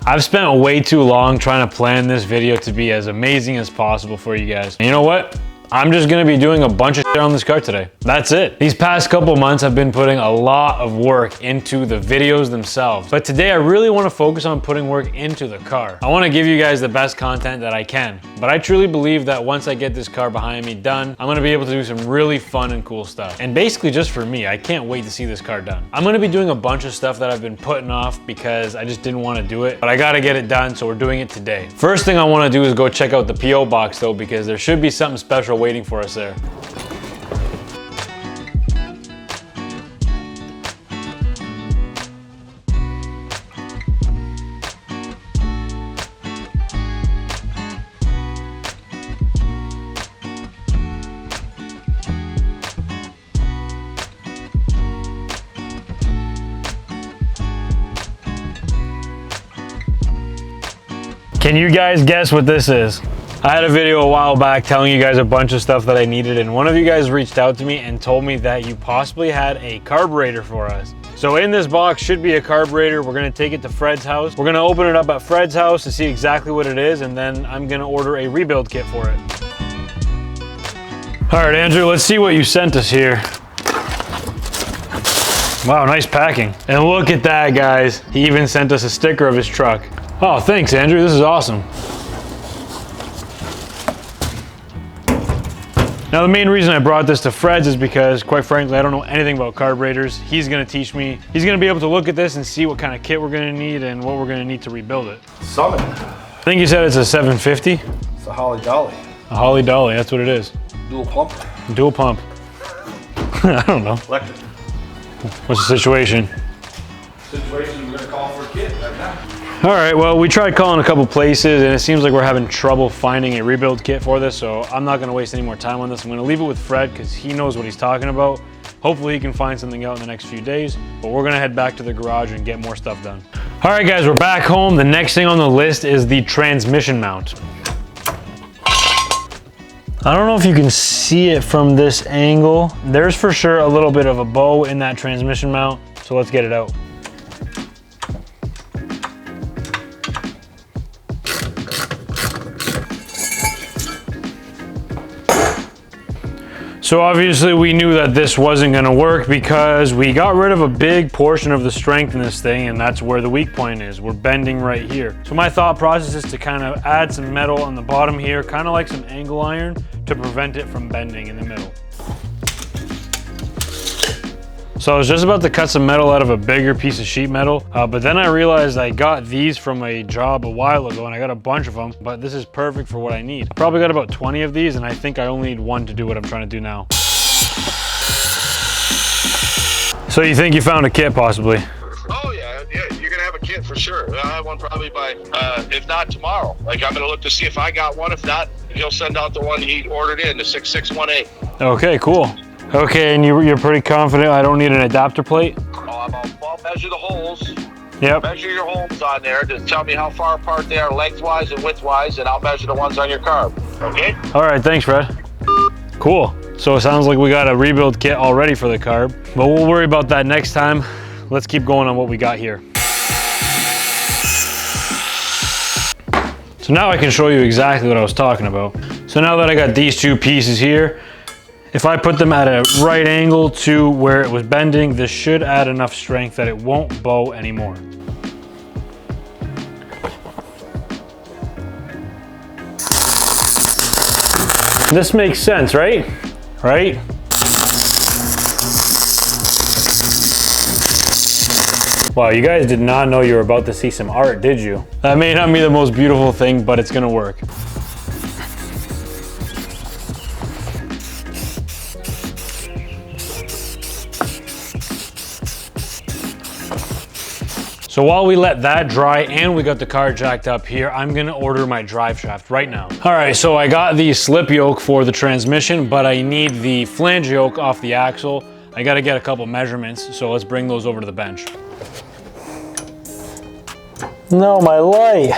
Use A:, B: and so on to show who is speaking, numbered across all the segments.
A: I've spent way too long trying to plan this video to be as amazing as possible for you guys. And you know what? I'm just gonna be doing a bunch of shit on this car today. That's it. These past couple months I've been putting a lot of work into the videos themselves. But today I really wanna focus on putting work into the car. I wanna give you guys the best content that I can. But I truly believe that once I get this car behind me done, I'm gonna be able to do some really fun and cool stuff. And basically just for me, I can't wait to see this car done. I'm gonna be doing a bunch of stuff that I've been putting off because I just didn't wanna do it. But I gotta get it done, so we're doing it today. First thing I wanna do is go check out the PO box though, because there should be something special waiting for us there. Can you guys guess what this is? I had a video a while back telling you guys a bunch of stuff that I needed, and one of you guys reached out to me and told me that you possibly had a carburetor for us. So in this box should be a carburetor. We're gonna take it to Fred's house. We're gonna open it up at Fred's house to see exactly what it is, and then I'm gonna order a rebuild kit for it. All right, Andrew, let's see what you sent us here. Wow, nice packing. And look at that, guys. He even sent us a sticker of his truck. Oh, thanks, Andrew, this is awesome. Now the main reason I brought this to Fred's is because, quite frankly, I don't know anything about carburetors. He's gonna teach me. He's gonna be able to look at this and see what kind of kit we're gonna need and what we're gonna need to rebuild it.
B: Summit.
A: I think you said it's a 750?
B: It's a Holly Dolly.
A: A Holly Dolly, that's what it is.
B: Dual pump.
A: Dual pump. I don't know.
B: Electric.
A: What's the situation?
B: Situation, we're gonna call for a kit right now.
A: All right, well, we tried calling a couple places and it seems like we're having trouble finding a rebuild kit for this, so I'm not gonna waste any more time on this. I'm gonna leave it with Fred because he knows what he's talking about. Hopefully he can find something out in the next few days, but we're gonna head back to the garage and get more stuff done. All right, guys, we're back home. The next thing on the list is the transmission mount. I don't know if you can see it from this angle. There's for sure a little bit of a bow in that transmission mount, so let's get it out. So obviously we knew that this wasn't gonna work because we got rid of a big portion of the strength in this thing, and that's where the weak point is. We're bending right here. So my thought process is to kind of add some metal on the bottom here, kind of like some angle iron to prevent it from bending in the middle. So I was just about to cut some metal out of a bigger piece of sheet metal, but then I realized I got these from a job a while ago and I got a bunch of them, but this is perfect for what I need. I probably got about 20 of these and I think I only need one to do what I'm trying to do now. So you think you found a kit possibly?
C: Oh yeah, you're gonna have a kit for sure. I'll have one probably by, if not tomorrow. Like I'm gonna look to see if I got one. If not, he'll send out the one he ordered in, the 6618.
A: Okay, cool. Okay, and you're pretty confident I don't need an adapter plate?
C: Oh, I'll measure the holes.
A: Yep.
C: Measure your holes on there. Just tell me how far apart they are lengthwise and widthwise, and I'll measure the ones on your carb. Okay?
A: All right, thanks, Fred. Cool. So it sounds like we got a rebuild kit already for the carb, but we'll worry about that next time. Let's keep going on what we got here. So now I can show you exactly what I was talking about. So now that I got these two pieces here, if I put them at a right angle to where it was bending, this should add enough strength that it won't bow anymore. This makes sense, right? Right? Wow, you guys did not know you were about to see some art, did you? That may not be the most beautiful thing, but it's gonna work. So while we let that dry and we got the car jacked up here, I'm gonna order my drive shaft right now. All right, so I got the slip yoke for the transmission, but I need the flange yoke off the axle. I gotta get a couple measurements, so let's bring those over to the bench. No, my light.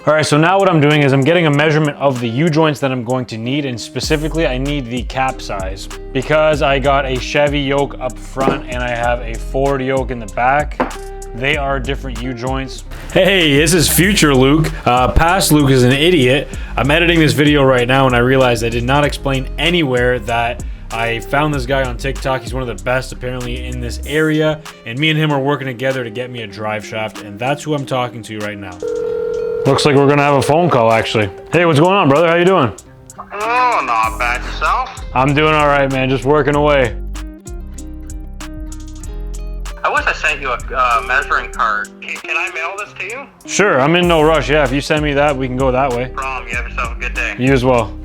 A: All right, so now what I'm doing is I'm getting a measurement of the U-joints that I'm going to need, and specifically I need the cap size because I got a Chevy yoke up front and I have a Ford yoke in the back. They are different U-joints. Hey, this is future Luke. Past Luke is an idiot. I'm editing this video right now and I realized I did not explain anywhere that I found this guy on TikTok. He's one of the best apparently in this area, and me and him are working together to get me a drive shaft, and that's who I'm talking to right now. Looks like we're gonna have a phone call actually. Hey, what's going on, brother? How you doing?
C: Oh, not bad. Yourself?
A: I'm doing all right, man. Just working away.
C: I wish I sent you a measuring card. Can I mail this to you?
A: Sure, I'm in no rush. Yeah, if you send me that, we can go that way.
C: Prom, you have yourself a good day.
A: You as well.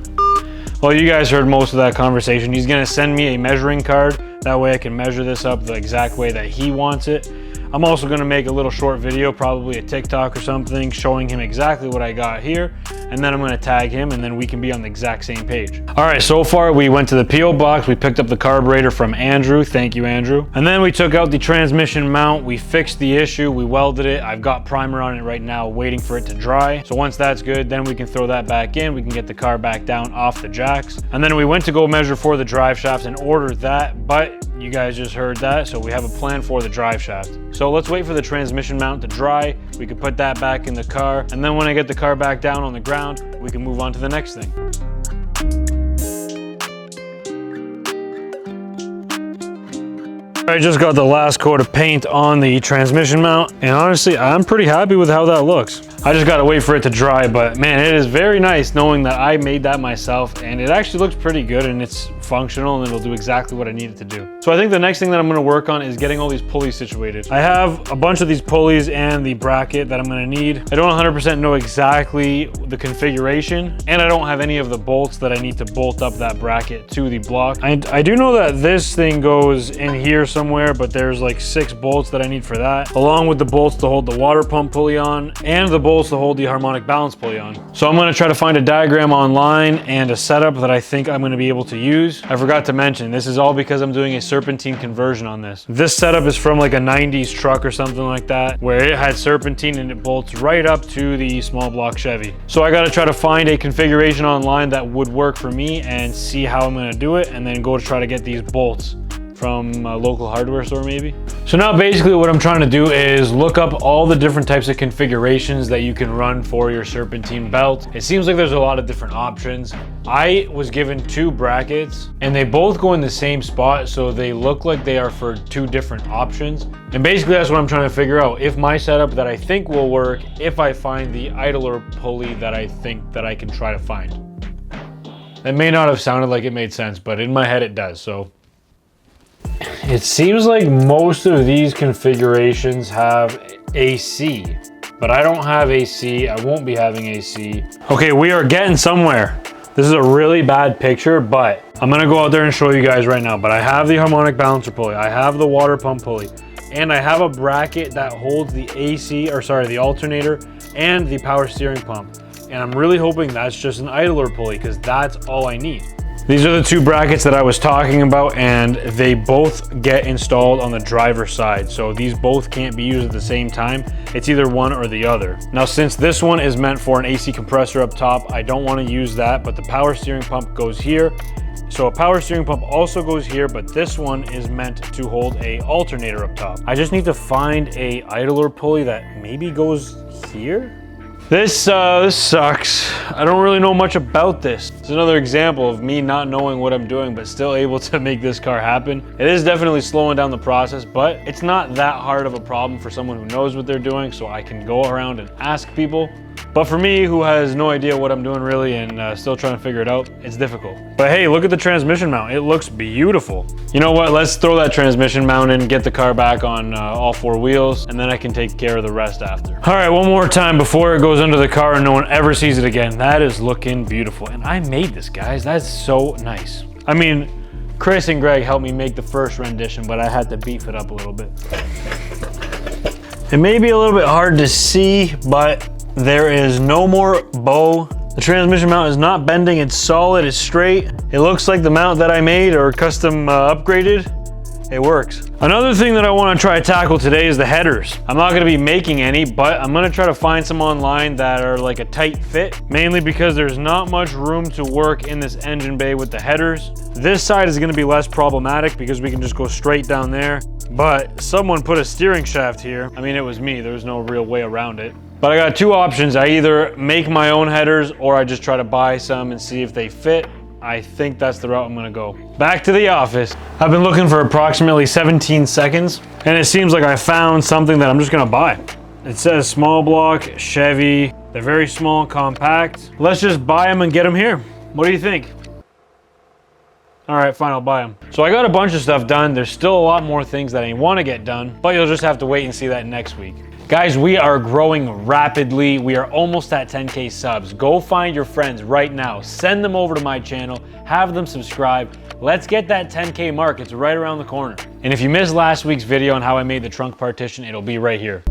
A: Well, you guys heard most of that conversation. He's gonna send me a measuring card. That way I can measure this up the exact way that he wants it. I'm also gonna make a little short video, probably a TikTok or something, showing him exactly what I got here. And then I'm gonna tag him and then we can be on the exact same page. All right, so far we went to the P.O. box. We picked up the carburetor from Andrew. Thank you, Andrew. And then we took out the transmission mount. We fixed the issue. We welded it. I've got primer on it right now, waiting for it to dry. So once that's good, then we can throw that back in. We can get the car back down off the jacks. And then we went to go measure for the drive shafts and order that, but you guys just heard that. So we have a plan for the drive shaft. So let's wait for the transmission mount to dry. We can put that back in the car. And then when I get the car back down on the ground, we can move on to the next thing. I just got the last coat of paint on the transmission mount, and honestly, I'm pretty happy with how that looks. I just gotta wait for it to dry, but man, it is very nice knowing that I made that myself, and it actually looks pretty good, and it's functional, and it'll do exactly what I need it to do. So I think the next thing that I'm gonna work on is getting all these pulleys situated. I have a bunch of these pulleys and the bracket that I'm gonna need. I don't 100% know exactly the configuration, and I don't have any of the bolts that I need to bolt up that bracket to the block. I do know that this thing goes in here somewhere, but there's like 6 bolts that I need for that, along with the bolts to hold the water pump pulley on, and the bolts to hold the harmonic balance pulley on. So I'm gonna try to find a diagram online and a setup that I think I'm gonna be able to use. I forgot to mention, this is all because I'm doing a serpentine conversion on this. This setup is from like a 90s truck or something like that, where it had serpentine and it bolts right up to the small block Chevy. So I gotta try to find a configuration online that would work for me and see how I'm gonna do it, and then go to try to get these bolts from a local hardware store maybe. So now basically what I'm trying to do is look up all the different types of configurations that you can run for your serpentine belt. It seems like there's a lot of different options. I was given 2 brackets and they both go in the same spot, so they look like they are for 2 different options. And basically that's what I'm trying to figure out. If my setup that I think will work, if I find the idler pulley that I think that I can try to find. It may not have sounded like it made sense, but in my head it does, so. It seems like most of these configurations have AC, but I don't have AC. I won't be having AC. Okay, we are getting somewhere. This is a really bad picture, but I'm gonna go out there and show you guys right now. But I have the harmonic balancer pulley, I have the water pump pulley, and I have a bracket that holds the AC, or sorry, the alternator and the power steering pump. And I'm really hoping that's just an idler pulley, because that's all I need. These are the 2 brackets that I was talking about, and they both get installed on the driver's side. So these both can't be used at the same time. It's either one or the other. Now, since this one is meant for an AC compressor up top, I don't want to use that, but the power steering pump goes here. So a power steering pump also goes here, but this one is meant to hold a alternator up top. I just need to find a idler pulley that maybe goes here. This sucks. I don't really know much about this. It's another example of me not knowing what I'm doing, but still able to make this car happen. It is definitely slowing down the process, but it's not that hard of a problem for someone who knows what they're doing, so I can go around and ask people. But for me, who has no idea what I'm doing really and still trying to figure it out, it's difficult. But hey, look at the transmission mount. It looks beautiful. You know what? Let's throw that transmission mount in, get the car back on all 4 wheels, and then I can take care of the rest after. All right, one more time before it goes under the car and no one ever sees it again. That is looking beautiful. And I made this, guys. That's so nice. I mean, Chris and Greg helped me make the first rendition, but I had to beef it up a little bit. It may be a little bit hard to see, but there is no more bow. The transmission mount is not bending, it's solid, it's straight. It looks like the mount that I made or custom upgraded. it works. Another thing that I want to try to tackle today is the headers. I'm not going to be making any, but I'm going to try to find some online that are like a tight fit, mainly because there's not much room to work in this engine bay with the headers. This side is going to be less problematic because we can just go straight down there, but someone put a steering shaft here. I mean, it was me. There's no real way around it. But I got two options. I either make my own headers or I just try to buy some and see if they fit. I think that's the route I'm gonna go. Back to the office. I've been looking for approximately 17 seconds and it seems like I found something that I'm just gonna buy. It says small block, Chevy. They're very small, compact. Let's just buy them and get them here. What do you think? All right, fine, I'll buy them. So I got a bunch of stuff done. There's still a lot more things that I want to get done, but you'll just have to wait and see that next week. Guys, we are growing rapidly. We are almost at 10K subs. Go find your friends right now. Send them over to my channel. Have them subscribe. Let's get that 10K mark. It's right around the corner. And if you missed last week's video on how I made the trunk partition, it'll be right here.